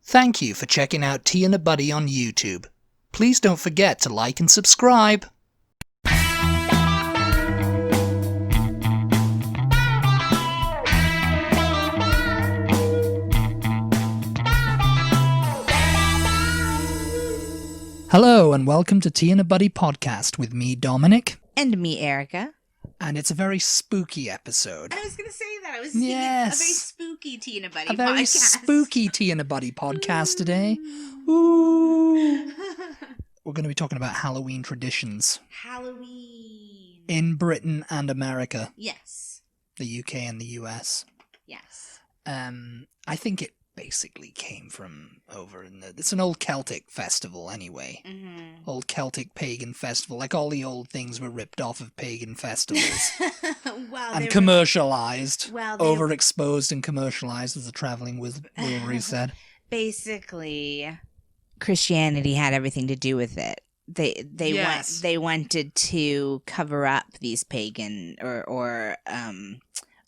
Thank you for checking out Tea and a Buddy on YouTube. Please don't forget to like and subscribe. Hello and welcome to Tea and a Buddy podcast with me, Dominic. And me, Erica. And it's a very spooky episode. I was going to say that. I was thinking a very spooky Tea and a Buddy podcast. A very spooky Tea and a Buddy podcast today. Ooh. We're going to be talking about Halloween traditions. Halloween. In Britain and America. Yes. The UK and the US. Yes. I think it basically came from over in the... It's an old Celtic festival anyway. Mm-hmm. Old Celtic pagan festival. Like all the old things were ripped off of pagan festivals. And commercialized. Overexposed and commercialized, as the traveling Wilbury said. Basically, Christianity had everything to do with it. They wanted to cover up these pagan or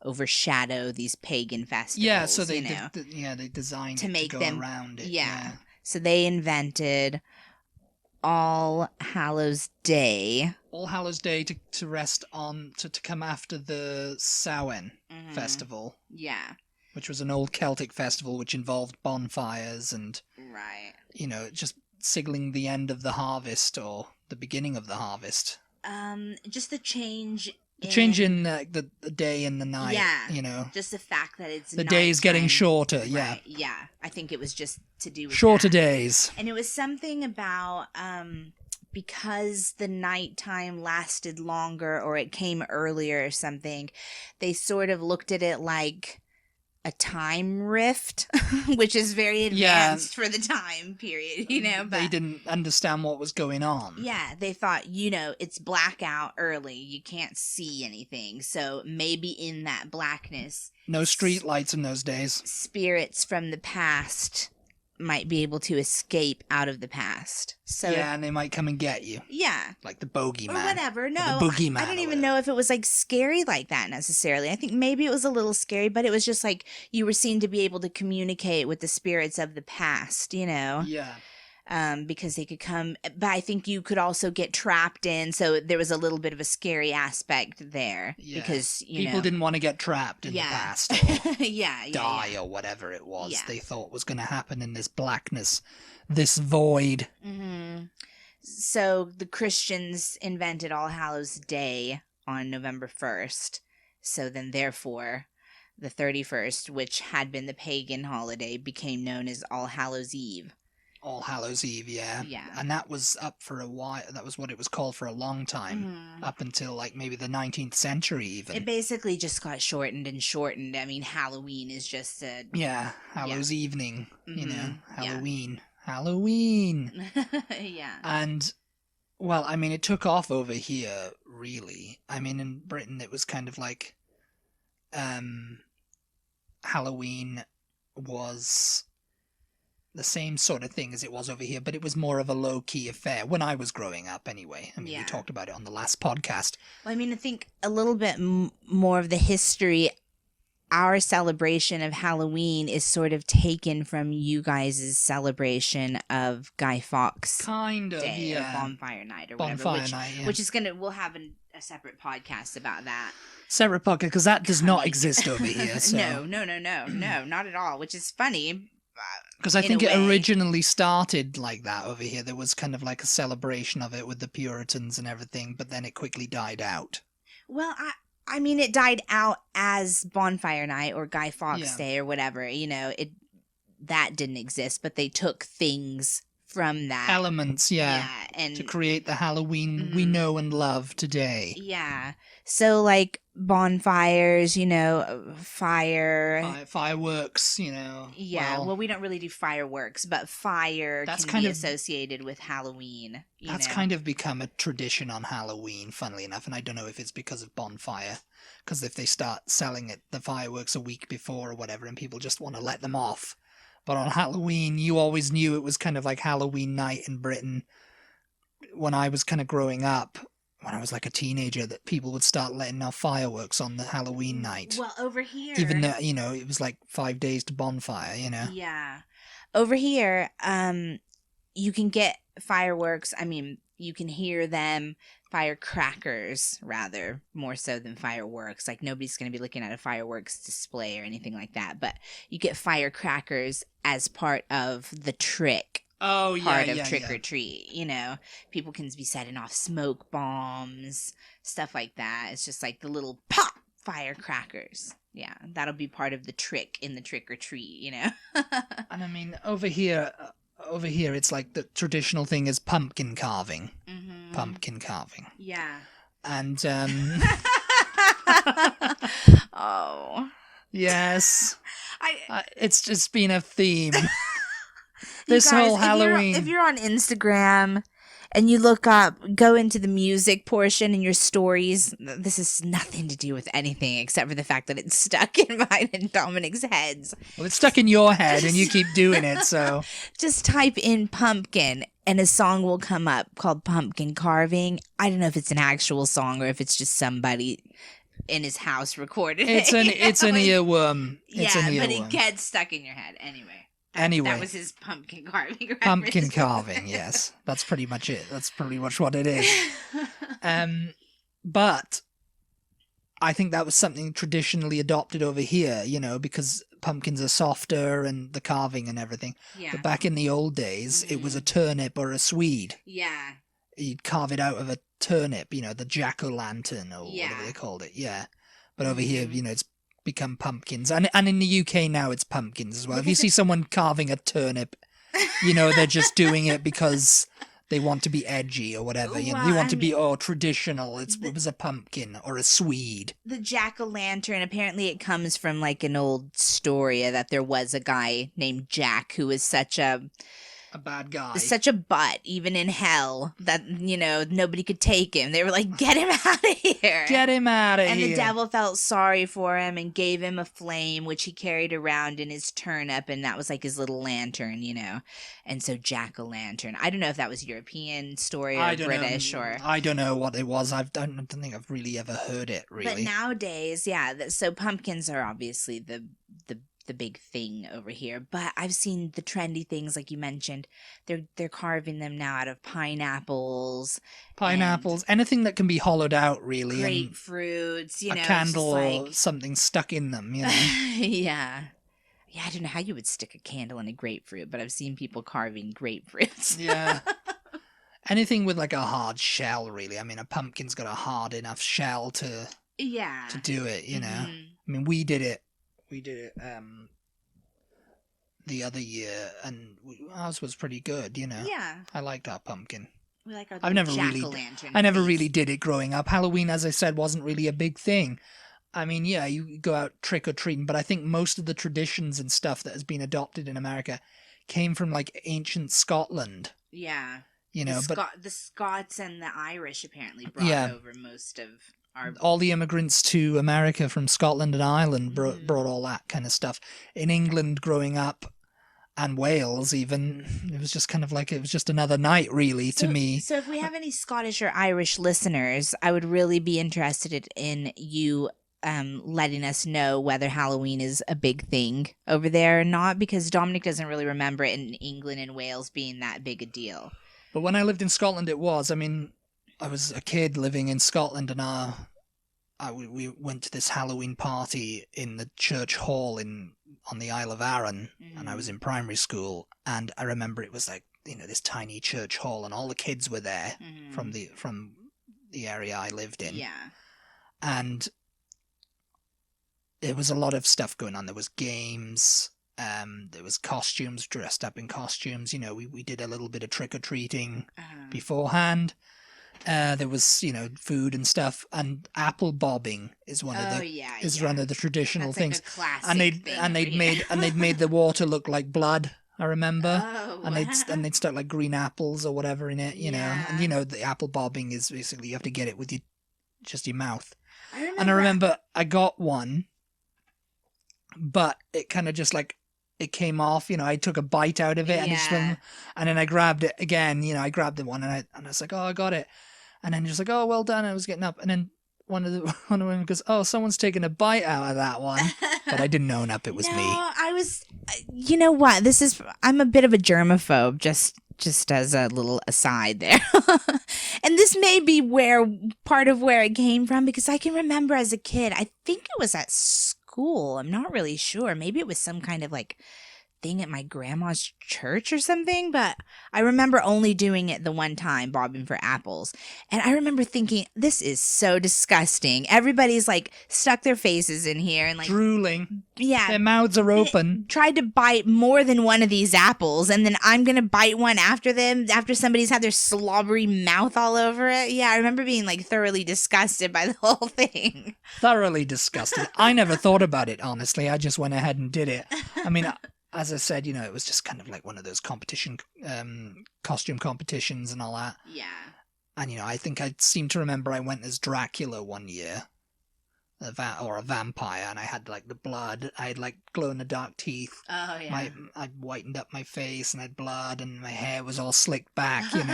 overshadow these pagan festivals. Yeah, so they they designed to make them around it. Yeah. So they invented All Hallows Day. All Hallows Day to rest on to come after the Samhain festival. Yeah. Which was an old Celtic festival which involved bonfires and just signaling the end of the harvest or the beginning of the harvest. Just the change. The change in the day and the night, just the fact that it's the days getting shorter, right, yeah. I think it was just to do with shorter that. Days. And it was something about because the nighttime lasted longer or it came earlier or something, they sort of looked at it like a time rift, which is very advanced for the time period, but they didn't understand what was going on. Yeah, they thought, it's blackout early, you can't see anything, so maybe in that blackness... No street lights in those days. Spirits from the past might be able to escape out of the past. So and they might come and get you. Yeah. Like the bogeyman. Or whatever. No, the boogeyman. I don't even know if it was like scary like that necessarily. I think maybe it was a little scary, but it was just like you were seen to be able to communicate with the spirits of the past, Yeah. Because they could come, but I think you could also get trapped in, so there was a little bit of a scary aspect there. Yeah. Because, people didn't want to get trapped in the past or die or whatever it was they thought was going to happen in this blackness, this void. Mm-hmm. So the Christians invented All Hallows Day on November 1st, so then therefore the 31st, which had been the pagan holiday, became known as All Hallows Eve. All Hallows Eve, yeah. And that was up for a while. That was what it was called for a long time, up until like maybe the 19th century even. It basically just got shortened and shortened. I mean, Halloween is just a... Yeah, Hallows evening, Halloween. Halloween! Yeah. And, well, I mean, it took off over here, really. I mean, in Britain it was kind of like, Halloween was... the same sort of thing as it was over here, but it was more of a low-key affair when I was growing up anyway. I mean, we talked about it on the last podcast. Well, I mean, I think a little bit more of the history, our celebration of Halloween is sort of taken from you guys' celebration of Guy Fawkes Day or Bonfire Night or whatever. Which is we'll have a separate podcast about that. Separate podcast, because that does not exist over here. So. No, not at all, which is funny. Because I think it originally started like that over here. There was kind of like a celebration of it with the Puritans and everything, but then it quickly died out. Well, I mean, it died out as Bonfire Night or Guy Fawkes Day or whatever. That didn't exist, but they took things from that. Elements, and to create the Halloween we know and love today. Yeah. So, like, bonfires, fireworks, Yeah, well, we don't really do fireworks, but fire can be associated with Halloween. That's kind of become a tradition on Halloween, funnily enough, and I don't know if it's because of bonfire, because if they start selling the fireworks a week before or whatever, and people just want to let them off. But on Halloween, you always knew it was kind of like Halloween night in Britain. When I was kind of growing up, when I was like a teenager, that people would start letting off fireworks on the Halloween night. Well, over here... Even though, it was like 5 days to bonfire, Yeah. Over here, you can get fireworks. I mean, you can hear them, firecrackers, rather, more so than fireworks. Like, nobody's going to be looking at a fireworks display or anything like that. But you get firecrackers as part of the trick. Oh, Part of trick or treat. You know, people can be setting off smoke bombs, stuff like that. It's just like the little pop firecrackers. Yeah, that'll be part of the trick in the trick or treat, you know. And I mean, over here, it's like the traditional thing is pumpkin carving. Mm-hmm. Pumpkin carving. Yeah. And, oh. Yes. It's just been a theme. This guys, whole Halloween. If you're on Instagram and you go into the music portion in your stories, this has nothing to do with anything except for the fact that it's stuck in mine and Dominic's heads. Well, it's stuck in your head and you keep doing it, so. Just type in pumpkin and a song will come up called Pumpkin Carving. I don't know if it's an actual song or if it's just somebody in his house recorded it. It's an earworm. It's an earworm. But it gets stuck in your head anyway. That was his pumpkin carving reference. Pumpkin carving, yes. That's pretty much it. That's pretty much what it is. But I think that was something traditionally adopted over here, you know, because pumpkins are softer and the carving and everything. Yeah. But back in the old days, it was a turnip or a swede. Yeah. You'd carve it out of a turnip, you know, the jack-o'-lantern or whatever they called it, yeah. But over here, you know, it's become pumpkins. And in the UK now, it's pumpkins as well. If you see someone carving a turnip, you know, they're just doing it because they want to be edgy or whatever. You know, they want to be traditional. It was a pumpkin or a swede. The jack-o'-lantern, apparently it comes from like an old story that there was a guy named Jack who was such a bad guy. Such a butt, even in hell, that, you know, nobody could take him. They were like, get him out of here. Get him out of here. And the devil felt sorry for him and gave him a flame, which he carried around in his turnip, and that was like his little lantern, you know. And so jack-o'-lantern. I don't know if that was European story or British or... I don't know what it was. I don't think I've really ever heard it, really. But nowadays, yeah, so pumpkins are obviously the big thing over here, but I've seen the trendy things like you mentioned. They're carving them now out of pineapples, anything that can be hollowed out, really. Grapefruits, you know, a candle or something stuck in them, you know. Yeah, I don't know how you would stick a candle in a grapefruit, but I've seen people carving grapefruits. Yeah. Anything with like a hard shell, really. I mean, a pumpkin's got a hard enough shell to do it, you know. I mean, we did it the other year, and ours was pretty good, you know. Yeah. I liked our pumpkin. We like our I never really did it growing up. Halloween, as I said, wasn't really a big thing. I mean, yeah, you go out trick-or-treating, but I think most of the traditions and stuff that has been adopted in America came from, like, ancient Scotland. Yeah. You know, the Scots and the Irish apparently brought over most of... all the immigrants to America from Scotland and Ireland brought all that kind of stuff. In England growing up, and Wales even, it was just kind of like, it was just another night, really, to me. So if we have any Scottish or Irish listeners, I would really be interested in you letting us know whether Halloween is a big thing over there or not, because Dominic doesn't really remember it in England and Wales being that big a deal. But when I lived in Scotland, it was. I mean, I was a kid living in Scotland, and we went to this Halloween party in the church hall on the Isle of Arran, and I was in primary school, and I remember it was like, you know, this tiny church hall, and all the kids were there from the area I lived in. Yeah. And there was a lot of stuff going on. There was games, there was costumes, dressed up in costumes. You know, we did a little bit of trick-or-treating beforehand. There was, you know, food and stuff, and apple bobbing is one of the traditional things. Like a classic and they'd made the water look like blood. I remember, and they'd stuck like green apples or whatever in it, you know. And you know, the apple bobbing is basically you have to get it with your mouth. I remember I got one, but it kind of just like, it came off, you know, I took a bite out of it and then I grabbed it again, you know, I grabbed the one and I was like, oh, I got it. And then just like, oh, well done. I was getting up. And then one of the women goes, "Oh, someone's taken a bite out of that one," but I didn't own up. It was no, me. I was. You know what? I'm a bit of a germaphobe. Just as a little aside there. And this may be part of where it came from, because I can remember as a kid, I think it was at school. I'm not really sure. Maybe it was some kind of like thing at my grandma's church or something, but I remember only doing it the one time, bobbing for apples. And I remember thinking, this is so disgusting. Everybody's like stuck their faces in here and like drooling. Yeah. Their mouths are open. Tried to bite more than one of these apples, and then I'm going to bite one after them, after somebody's had their slobbery mouth all over it. Yeah, I remember being like thoroughly disgusted by the whole thing. Thoroughly disgusted. I never thought about it, honestly. I just went ahead and did it. I mean, as I said, it was just kind of like one of those costume competitions and all that. Yeah. And, I think I seem to remember I went as Dracula one year. Or a vampire, and I had like the blood. I had like glow-in-the-dark teeth. Oh, yeah. I whitened up my face and I had blood, and my hair was all slicked back, and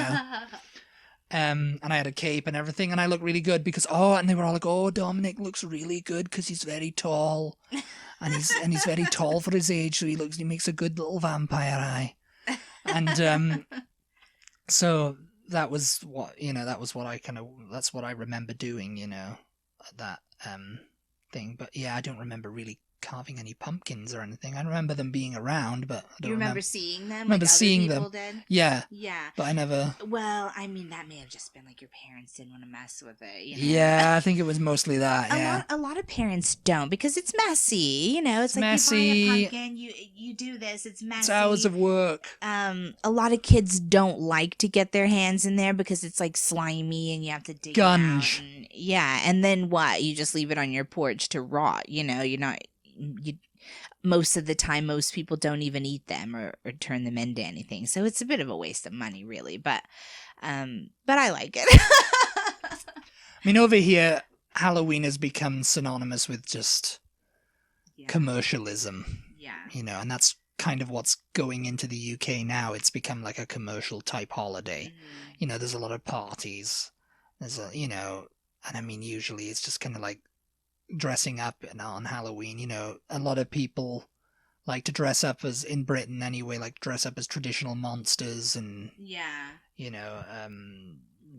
I had a cape and everything, and I looked really good because, and they were all like, "Oh, Dominic looks really good because he's very tall. And he's very tall for his age, so he makes a good little vampire eye." And so that was what that's what I remember doing, that thing. But yeah, I don't remember really carving any pumpkins or anything. I remember them being around, but I don't You remember seeing them? I remember like seeing other people them. Did? Yeah. Yeah. But I never. Well, I mean, that may have just been like your parents didn't want to mess with it. Yeah, I think it was mostly that. Yeah. A lot of parents don't, because it's messy. It's like messy. You buy a pumpkin, you do this. It's messy. It's hours of work. A lot of kids don't like to get their hands in there because it's like slimy and you have to dig it out. And then what? You just leave it on your porch to rot. Most of the time, most people don't even eat them or turn them into anything. So it's a bit of a waste of money, really. But I like it. I mean, over here, Halloween has become synonymous with just commercialism. Yeah. And that's kind of what's going into the UK now. It's become like a commercial type holiday. Mm-hmm. There's a lot of parties. There's and I mean, usually it's just kind of like dressing up on Halloween. A lot of people like to dress up as, in Britain anyway, like dress up as traditional monsters and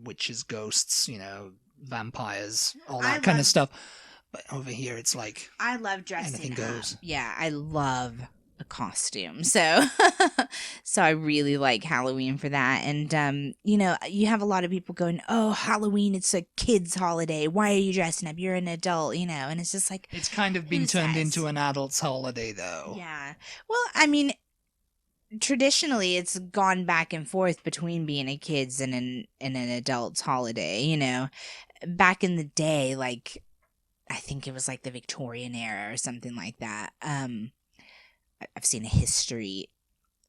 witches, ghosts, vampires, all that kind of stuff. But over here it's like I love dressing anything goes. Yeah, I love a costume. So I really like Halloween for that. And you have a lot of people going, "Oh, Halloween, it's a kid's holiday. Why are you dressing up? You're an adult," and it's just like, it's kind of been turned into an adult's holiday though. Yeah. Well, I mean, traditionally it's gone back and forth between being a kid's and an adult's holiday. Back in the day, like I think it was like the Victorian era or something like that. I've seen a History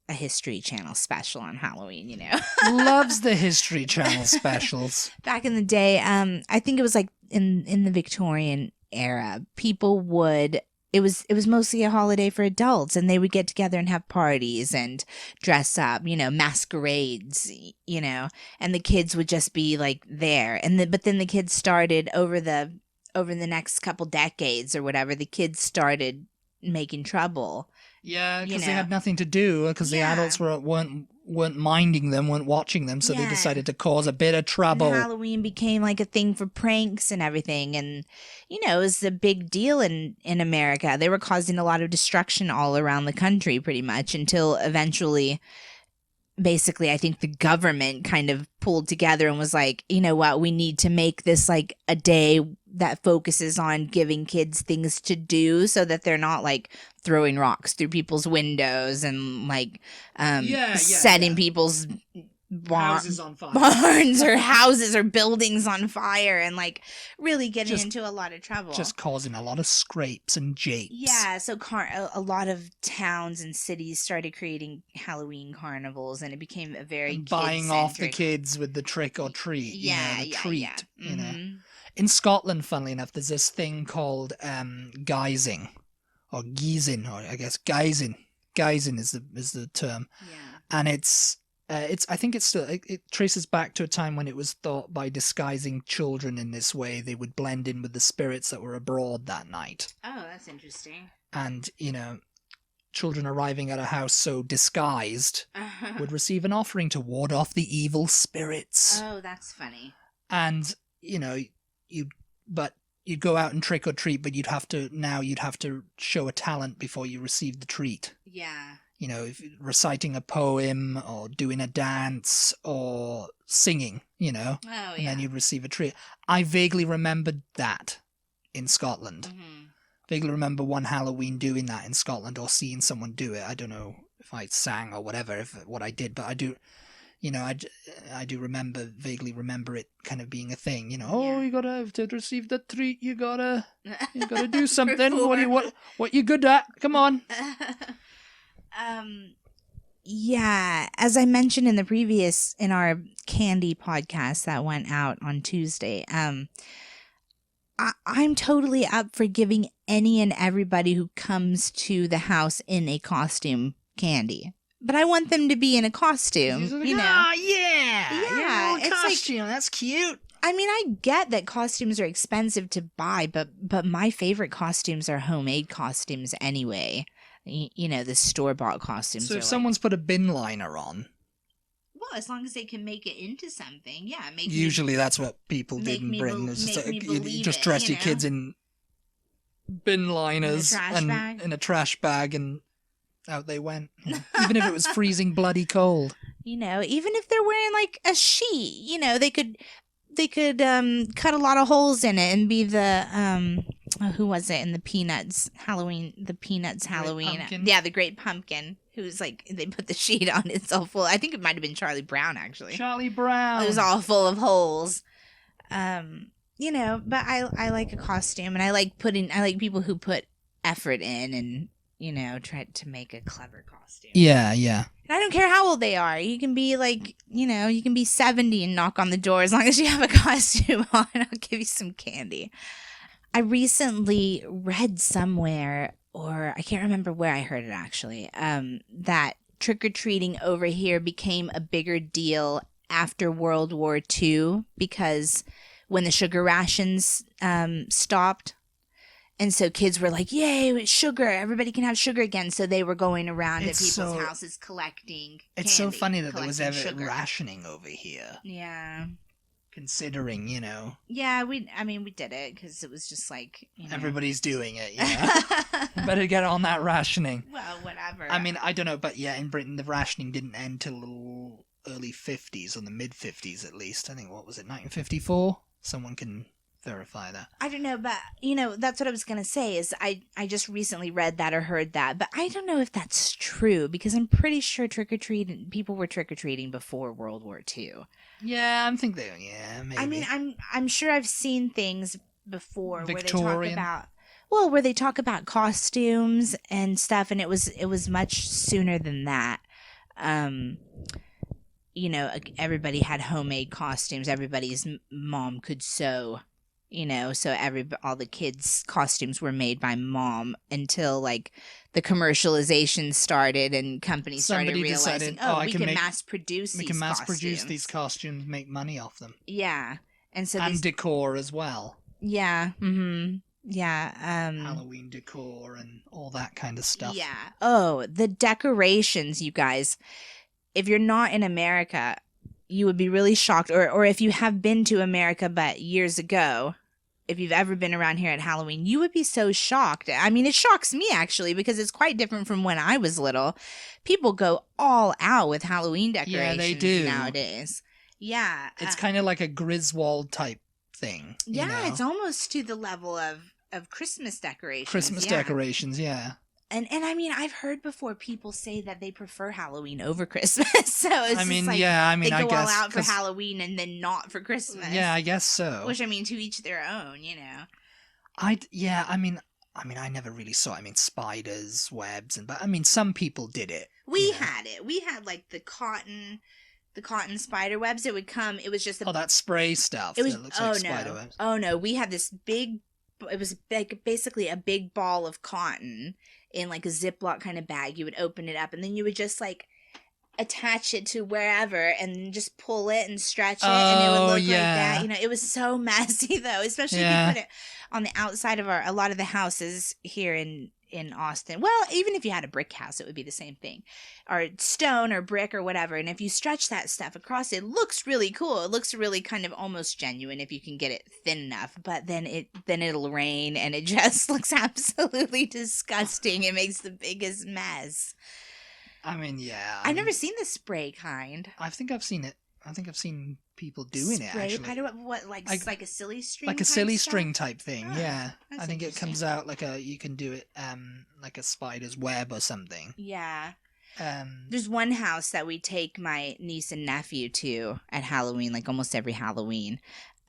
Channel special on Halloween, Loves the History Channel specials. Back in the day, I think it was like in the Victorian era, people would, it was mostly a holiday for adults, and they would get together and have parties and dress up, masquerades, and the kids would just be like there. But then the kids started over the next couple decades or whatever, the kids started making trouble. Yeah, because they had nothing to do, because the adults weren't minding them, weren't watching them, so they decided to cause a bit of trouble. And Halloween became like a thing for pranks and everything, and it was a big deal in America. They were causing a lot of destruction all around the country, pretty much, until eventually, basically, I think the government kind of pulled together and was like, you know what, we need to make this like a day that focuses on giving kids things to do, so that they're not like throwing rocks through people's windows and like setting people's houses on fire. Barns or houses or buildings on fire, and like really getting into a lot of trouble. Just causing a lot of scrapes and japes. Yeah, so a lot of towns and cities started creating Halloween carnivals, and it became a very buying off the kids with the trick or treat. Treat. Mm-hmm. In Scotland, funnily enough, there's this thing called guising, or geezing, or I guess guising. Guising is the term. Yeah. And it's I think it's still. It traces back to a time when it was thought by disguising children in this way they would blend in with the spirits that were abroad that night. Oh, that's interesting. And children arriving at a house so disguised would receive an offering to ward off the evil spirits. Oh, that's funny. And you'd go out and trick or treat, but you'd have to show a talent before you received the treat. Yeah. If reciting a poem or doing a dance or singing, Oh, yeah. and then you'd receive a treat. I vaguely remembered that in Scotland. Mm-hmm. Vaguely remember one Halloween doing that in Scotland or seeing someone do it. I don't know if I sang or whatever, what I did, but I do, I do vaguely remember it kind of being a thing. You gotta to receive the treat. You gotta do something. What you good at? Come on. Yeah, as I mentioned in our candy podcast that went out on Tuesday, I'm totally up for giving any and everybody who comes to the house in a costume candy. But I want them to be in a costume, Oh, yeah. It's costume. That's cute. I mean, I get that costumes are expensive to buy, but my favorite costumes are homemade costumes anyway. The store-bought costumes. So if someone's put a bin liner on... Well, as long as they can make it into something, yeah. Usually that's what people did in Britain. You just dress your kids in bin liners and in a trash bag, and out they went. Even if it was freezing bloody cold. Even if they're wearing like a sheet, they could cut a lot of holes in it and be the who was it in the Peanuts Halloween? The Peanuts Halloween, yeah, the Great Pumpkin. Who's like they put the sheet on? It's all full. I think it might have been Charlie Brown actually. Charlie Brown. It was all full of holes. But I like a costume, and I like people who put effort in and try to make a clever costume. Yeah. And I don't care how old they are. You can be like, you can be 70 and knock on the door as long as you have a costume on. I'll give you some candy. I recently read somewhere, or I can't remember where I heard it actually, that trick-or-treating over here became a bigger deal after World War II because when the sugar rations stopped. And so kids were like, yay, sugar. Everybody can have sugar again. So they were going around to people's houses collecting candy. It's so funny that there was ever rationing over here. Yeah. Considering, Yeah, we did it because it was just like, everybody's doing it, Better get on that rationing. Well, whatever. I mean, I don't know, but yeah, in Britain, the rationing didn't end till the early 50s, or the mid-50s at least. I think, what was it, 1954? Someone can verify that. I don't know, but, that's what I was going to say is I just recently read that or heard that, but I don't know if that's true because I'm pretty sure people were trick-or-treating before World War II. Yeah, I think maybe. I mean, I'm sure I've seen things before Victorian. where they talk about costumes and stuff, and it was much sooner than that. Everybody had homemade costumes. Everybody's mom could sew, so all the kids' costumes were made by mom until like the commercialization started and companies started realizing, we can mass produce these costumes, make money off them. Yeah. And so decor as well. Yeah. Mm-hmm. Yeah. Halloween decor and all that kind of stuff. Yeah. Oh, the decorations, you guys. If you're not in America, you would be really shocked. Or if you have been to America, but years ago, if you've ever been around here at Halloween, you would be so shocked. I mean, it shocks me actually because it's quite different from when I was little. People go all out with Halloween decorations. Yeah, they do nowadays. Yeah. It's kind of like a Griswold type thing. Yeah, it's almost to the level of Christmas decorations. Decorations, yeah. And I mean, I've heard before people say that they prefer Halloween over Christmas. So it's they go all out for Halloween and then not for Christmas. Yeah, I guess so. Which, I mean, to each their own, I never really saw it. I mean, spiders, webs, but some people did it. We had it. We had like the cotton spider webs. It would come. It was just that spray stuff. It looks like spider webs. Oh no, we had this big. It was basically a big ball of cotton in like a Ziploc kind of bag. You would open it up and then you would just like attach it to wherever and just pull it and stretch it, and it would look like that. You know, it was so messy though, especially if you put it on the outside of a lot of the houses here in Austin. Well, even if you had a brick house, it would be the same thing, or stone or brick or whatever. And if you stretch that stuff across, it looks really cool. It looks really kind of almost genuine if you can get it thin enough. But then it'll rain and it just looks absolutely disgusting. It makes the biggest mess. I mean, yeah. I've never seen the spray kind. I think I've seen it. I think I've seen people doing it, actually. I don't, what, like a silly string? Like a silly string type thing, Oh, yeah. I think it interesting. comes out like you can do it like a spider's web or something. Yeah. Um, There's one house that we take my niece and nephew to at Halloween, like almost every Halloween.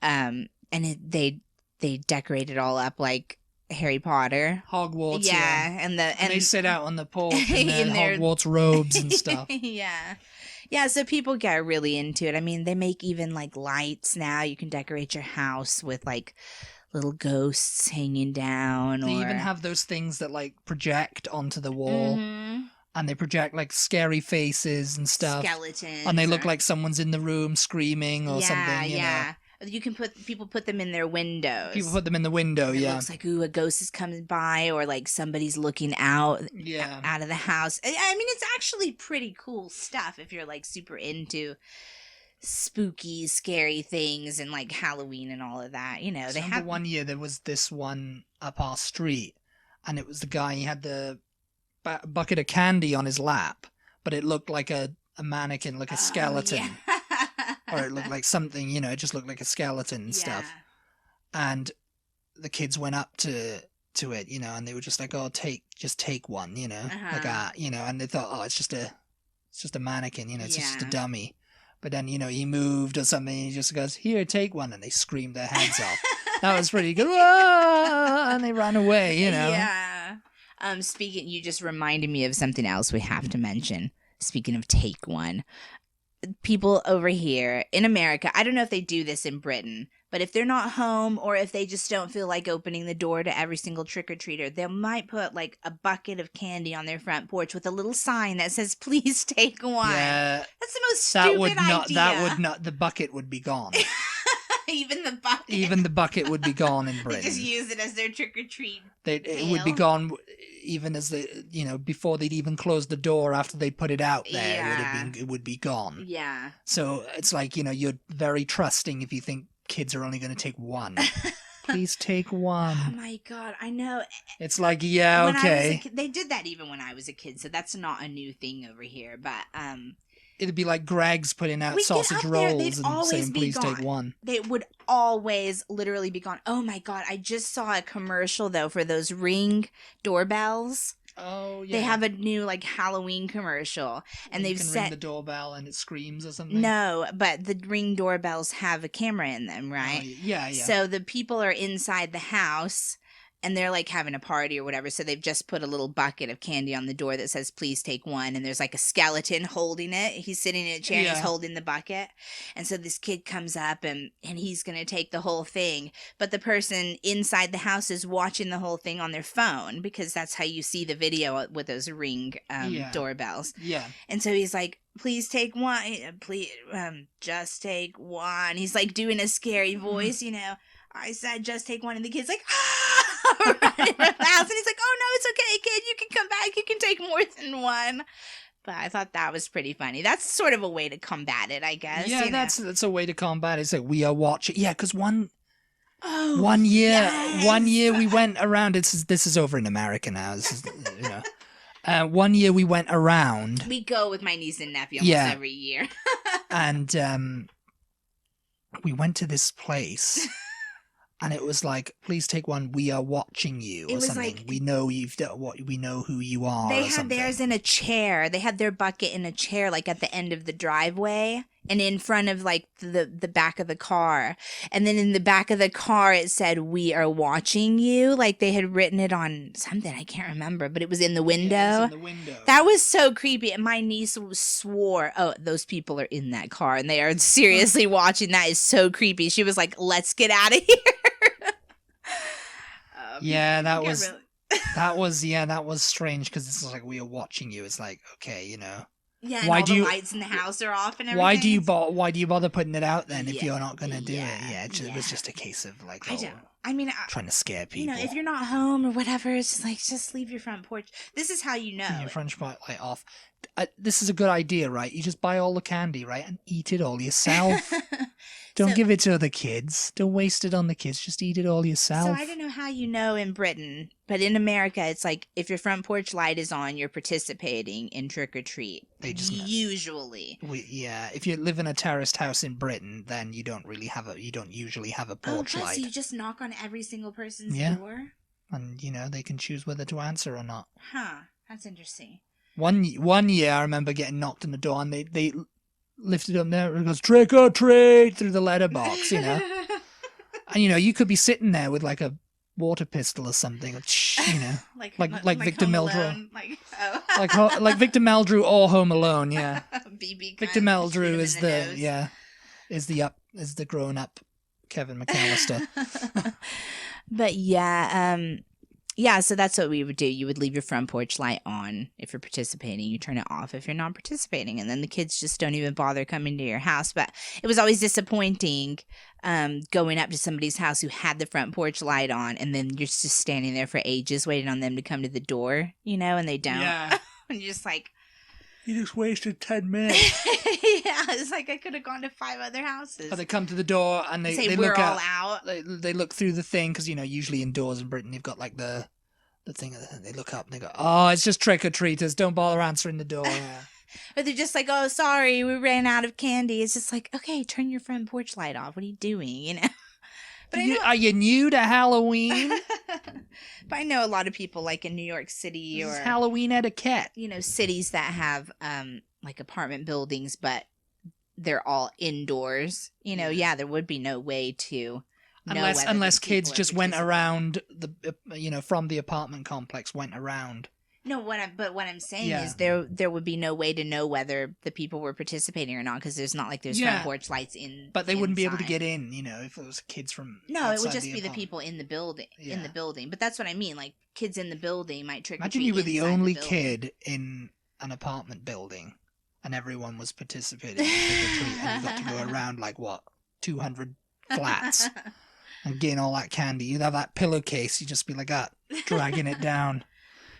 And they decorate it all up like Harry Potter. Hogwarts, yeah. And they sit out on the porch in their Hogwarts robes and stuff. Yeah. Yeah, so people get really into it. I mean, they make even like lights now. You can decorate your house with like little ghosts hanging down. They even have those things that like project onto the wall. Mm-hmm. And they project like scary faces and stuff. Skeletons. And they look like someone's in the room screaming or something, you know. You can people put them in their windows. People put them in the window, It looks like, ooh, a ghost is coming by, or like somebody's looking out of the house. I mean, it's actually pretty cool stuff if you're like super into spooky, scary things and like Halloween and all of that. You know, one year there was this one up our street, and it was the guy, he had the bucket of candy on his lap, but it looked like a mannequin, like a skeleton. Yeah. Or it looked like something, you know, it just looked like a skeleton and stuff. And the kids went up to it, you know, and they were just like, oh, just take one, you know, like you know, and they thought, oh, it's just a mannequin, you know, it's just a dummy. But then, you know, he moved or something, and he just goes, here, take one, and they screamed their heads off. That was pretty good. Whoa! And they ran away, you know. Yeah. You just reminded me of something else we have to mention. Speaking of take one. People over here in America, I don't know if they do this in Britain, but if they're not home or if they just don't feel like opening the door to every single trick-or-treater, they might put like a bucket of candy on their front porch with a little sign that says, please take one. Yeah. That's the most stupid idea. That would not, the bucket would be gone. Even the bucket. Even the bucket would be gone in Britain. They just use it as their trick-or-treat. It would be gone even as you know, before they'd even close the door after they put it out there. Yeah. It would be gone. Yeah. So it's like, you know, you're very trusting if you think kids are only going to take one. Please take one. Oh my God, I know. It's like, yeah, okay. They did that even when I was a kid, so that's not a new thing over here. But it'd be like Greg's putting out sausage rolls and saying, please take one. They would always literally be gone. Oh my God, I just saw a commercial though for those Ring doorbells. Oh, yeah. They have a new like Halloween commercial, and they've set ring the doorbell and it screams or something. No, but the Ring doorbells have a camera in them, right? Oh, yeah. So the people are inside the house, and they're like having a party or whatever. So they've just put a little bucket of candy on the door that says, please take one. And there's like a skeleton holding it. He's sitting in a chair and he's holding the bucket. And so this kid comes up and he's going to take the whole thing. But the person inside the house is watching the whole thing on their phone, because that's how you see the video with those Ring doorbells. Yeah. And so he's like, please take one. Please, just take one. He's like doing a scary voice, you know. I said, just take one. And the kid's like, running around the house. And he's like, oh, no, it's okay, kid. You can come back. You can take more than one. But I thought that was pretty funny. That's sort of a way to combat it, I guess. Yeah, that's a way to combat it. It's like, we are watching. Yeah, because one yes. year we went around. This is over in America now. This is, you know. One year we went around. We go with my niece and nephew almost every year. And we went to this place. And it was like, please take one. We are watching you, or something. Like, we know you've done what. We know who you are. They had theirs in a chair. They had their bucket in a chair, like at the end of the driveway, and in front of like the back of the car. And then in the back of the car, it said, "We are watching you." Like they had written it on something, I can't remember, but it was in the window. Yeah, it was in the window. That was so creepy. And my niece swore, "Oh, those people are in that car, and they are seriously watching. That is so creepy." She was like, "Let's get out of here." Yeah, that was strange, because it's like, we are watching you. It's like, okay, you know, Yeah, and Why all do the you- lights in the house are off and everything. Why do you bother putting it out then if Yeah, you're not gonna do it? yeah, Yeah, it was yeah. just a case of like, I don't. I mean, trying to scare people. you know, if you're not home or whatever, it's just like, just leave your front porch. This is how you know. Your French light off. This is a good idea, right? You just buy all the candy, right, and eat it all yourself. Don't give it to other kids. Don't waste it on the kids. Just eat it all yourself. So I don't know how you know in Britain, but in America, it's like if your front porch light is on, you're participating in trick or treat. They just usually. If you live in a terraced house in Britain, then you don't usually have a porch light. So you just knock on every single person's door? And they can choose whether to answer or not. Huh. That's interesting. One year I remember getting knocked on the door and they lifted up there and it goes trick or treat through the letterbox, And you could be sitting there with like a water pistol or something, like Victor Meldrew, like Victor Meldrew or Home Alone, yeah. BB Victor Meldrew is the grown up Kevin McAllister. But so that's what we would do. You would leave your front porch light on if you're participating. You turn it off if you're not participating. And then the kids just don't even bother coming to your house. But it was always disappointing going up to somebody's house who had the front porch light on. And then you're just standing there for ages waiting on them to come to the door, and they don't. Yeah. And you're just like... You just wasted 10 minutes. Yeah, it's like I could have gone to 5 other houses. But they come to the door and they we're look all out. They look through the thing because usually indoors in Britain you've got like the thing. They look up and they go, "Oh, it's just trick or treaters. Don't bother answering the door." But they're just like, "Oh, sorry, we ran out of candy." It's just like, okay, turn your front porch light off. What are you doing? But are you new to Halloween? But I know a lot of people, like in New York City or Halloween etiquette. Cities that have like apartment buildings, but they're all indoors. There would be no way to unless kids just went around from the apartment complex went around. No, what I'm saying is there would be no way to know whether the people were participating or not because there's not like there's front porch lights in. But they wouldn't be able to get in, if it was kids from. No, it would just be the people in the building. Yeah. In the building, but that's what I mean. Like kids in the building might trick or treat. Imagine you were the only kid in an apartment building, and everyone was participating in trick or treat, and you got to go around 200 flats and getting all that candy. You'd have that pillowcase. You'd just be like that, dragging it down.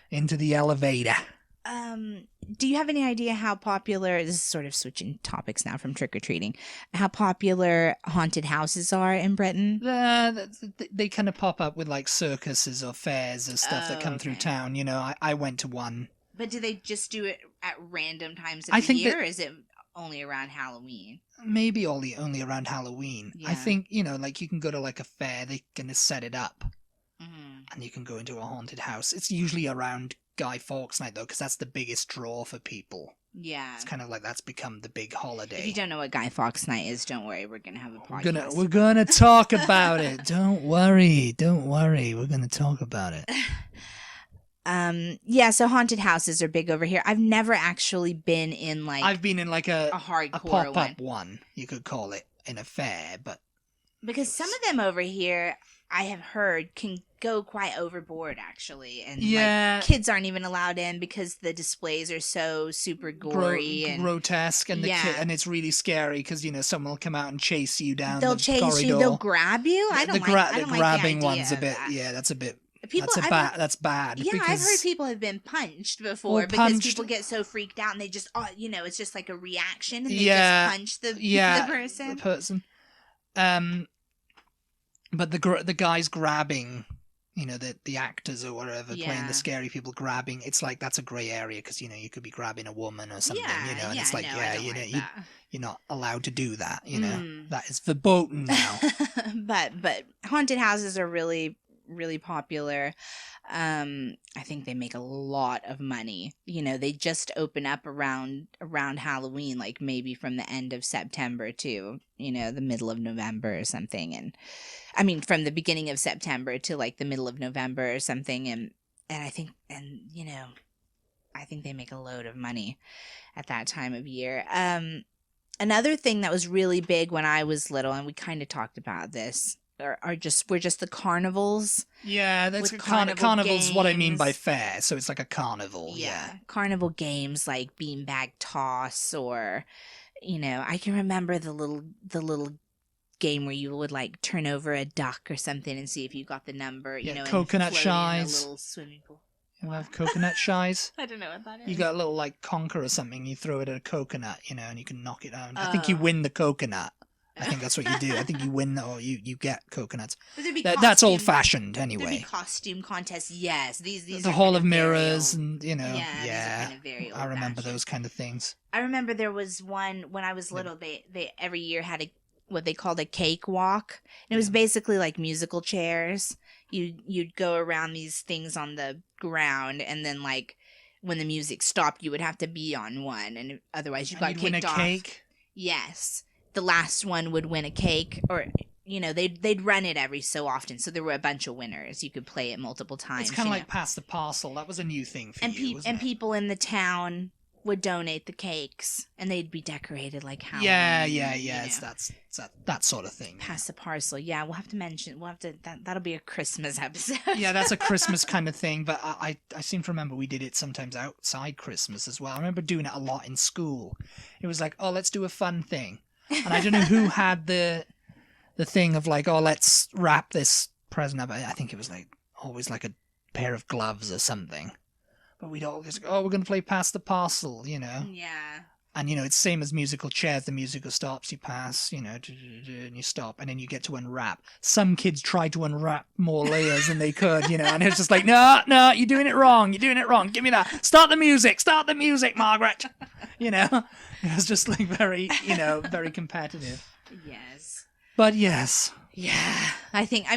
Into the elevator. Do you have any idea how popular, this is sort of switching topics now from trick-or-treating, how popular haunted houses are in Britain? They kind of pop up with circuses or fairs or stuff that come through town. I went to one. But do they just do it at random times of the year, or is it only around Halloween? Maybe only around Halloween. Yeah. I think, you can go to a fair, they can set it up. Mm-hmm. And you can go into a haunted house. It's usually around Guy Fawkes Night, though, because that's the biggest draw for people. Yeah. It's kind of like that's become the big holiday. If you don't know what Guy Fawkes Night is, don't worry. We're going to have a podcast. We're gonna talk about it. Don't worry. We're going to talk about it. So haunted houses are big over here. I've never actually been in I've been in a hardcore pop-up one, you could call it, in a fair, but... Because some of them over here, I have heard, can go quite overboard, actually. And kids aren't even allowed in because the displays are so super gory and grotesque, and and it's really scary because someone will come out and chase you down. They'll chase corridor. you. They'll grab you. I don't like the grabbing one's a bit. Yeah, that's a bit. That's bad. Yeah, I've heard people have been punched before because people get so freaked out and they just, it's just like a reaction and they just punch the person. But the guys grabbing, the actors or whatever playing the scary people grabbing, it's like that's a grey area because you could be grabbing a woman or something, and it's like you're not allowed to do that, that is verboten now. But haunted houses are really, really popular. I think they make a lot of money. They just open up around Halloween, like maybe from the end of September to, the middle of November or something. And I mean, from the beginning of September to the middle of November or something. And I think, I think they make a load of money at that time of year. Another thing that was really big when I was little, and we kind of talked about this we're just the carnivals. Yeah, that's With carnival's what I mean by games. fair. So it's like a carnival. Yeah. Carnival games like beanbag toss, or I can remember the little game where you would like turn over a duck or something and see if you got the number. Yeah, And coconut float in a shies. little swimming pool. You have coconut shies. I don't know what that is. You got a little like conker or something. You throw it at a coconut, and you can knock it down. I think you win the coconut. I think that's what you do. I think you win, or you get coconnuts. That's old fashioned anyway. There'd be costume contests. Yes, these the are Hall kind of Mirrors, and these are kind of very I remember old-fashioned. those kind of things. I remember there was one when I was little. They every year had what they called a cake walk. And it was basically like musical chairs. You'd go around these things on the ground, and then like when the music stopped, you would have to be on one, and otherwise you got kicked win a off. cake. Yes, the last one would win a cake, or they'd run it every so often, so there were a bunch of winners. You could play it multiple times. It's kind of like Pass the Parcel. That was a new thing for you, wasn't it? People in the town would donate the cakes, and they'd be decorated like Halloween. Yeah. It's that sort of thing. Pass the Parcel. Yeah, we'll have to that'll be a Christmas episode. Yeah, that's a Christmas kind of thing, but I seem to remember we did it sometimes outside Christmas as well. I remember doing it a lot in school. It was like, oh, let's do a fun thing. And I don't know who had the thing of like, oh, let's wrap this present up. I think it was like always like a pair of gloves or something. But we'd always go, oh, we're going to play Pass the Parcel, Yeah. And, it's same as musical chairs. The musical stops, you pass, and you stop, and then you get to unwrap. Some kids tried to unwrap more layers than they could, and it's just like, no, you're doing it wrong. Give me that. Start the music, Margaret. It was just like very, very competitive. Yes. But yes. Yeah, I think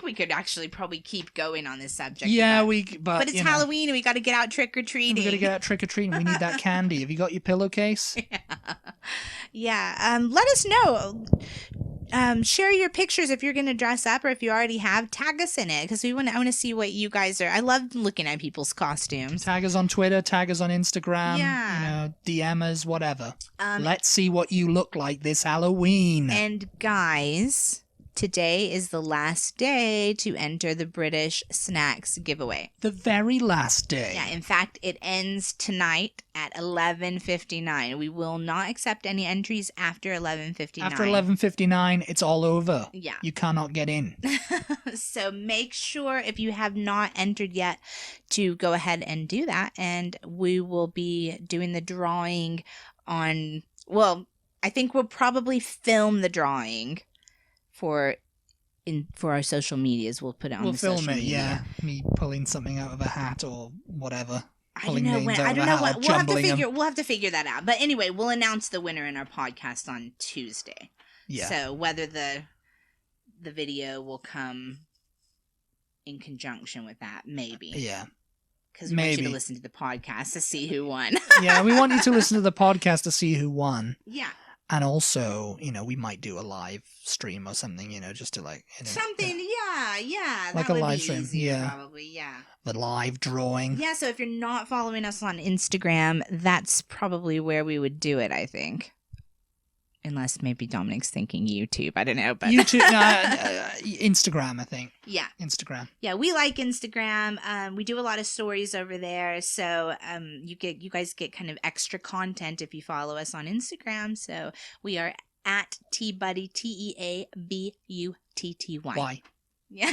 we could actually probably keep going on this subject. Yeah, but it's Halloween, and we got to get out trick or treating. We got to get out trick or treating. We need that candy. Have you got your pillowcase? Yeah. Let us know. Share your pictures if you're going to dress up, or if you already have, tag us in it, because I want to see what you guys are. I love looking at people's costumes. Tag us on Twitter, tag us on Instagram. Yeah. DM us, whatever. Let's see what you look like this Halloween. And guys, today is the last day to enter the British Snacks giveaway. The very last day. Yeah, in fact, it ends tonight at 11:59. We will not accept any entries after 11:59. After 11:59, it's all over. Yeah. You cannot get in. So make sure, if you have not entered yet, to go ahead and do that. And we will be doing the drawing on, I think we'll probably film the drawing for our social medias. We'll put it on the social media. We'll film it, yeah. Me pulling something out of a hat or whatever. I don't know when. We'll have to figure that out. But anyway, we'll announce the winner in our podcast on Tuesday. Yeah. So whether the video will come in conjunction with that, maybe. Yeah. Because we want you to listen to the podcast to see who won. Yeah, we want you to listen to the podcast to see who won. Yeah. And also, we might do a live stream or something, just to like... something, yeah. Like that a would live be stream, easier, yeah. Probably, yeah. The live drawing. Yeah, so if you're not following us on Instagram, that's probably where we would do it, I think. Unless maybe Dominic's thinking YouTube. I don't know. But YouTube, Instagram, I think. Yeah. Instagram. Yeah, we like Instagram. We do a lot of stories over there. So you guys get kind of extra content if you follow us on Instagram. So we are at TButty, TEABUTTY. Why? Yeah.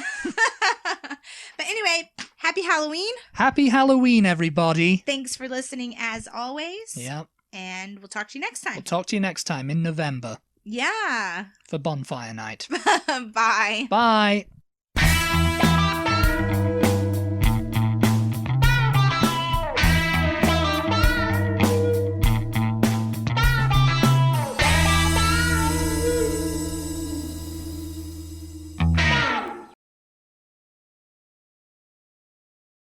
But anyway, happy Halloween. Happy Halloween, everybody. Thanks for listening as always. Yep. And we'll talk to you next time. We'll talk to you next time in November. Yeah. For Bonfire Night. Bye. Bye.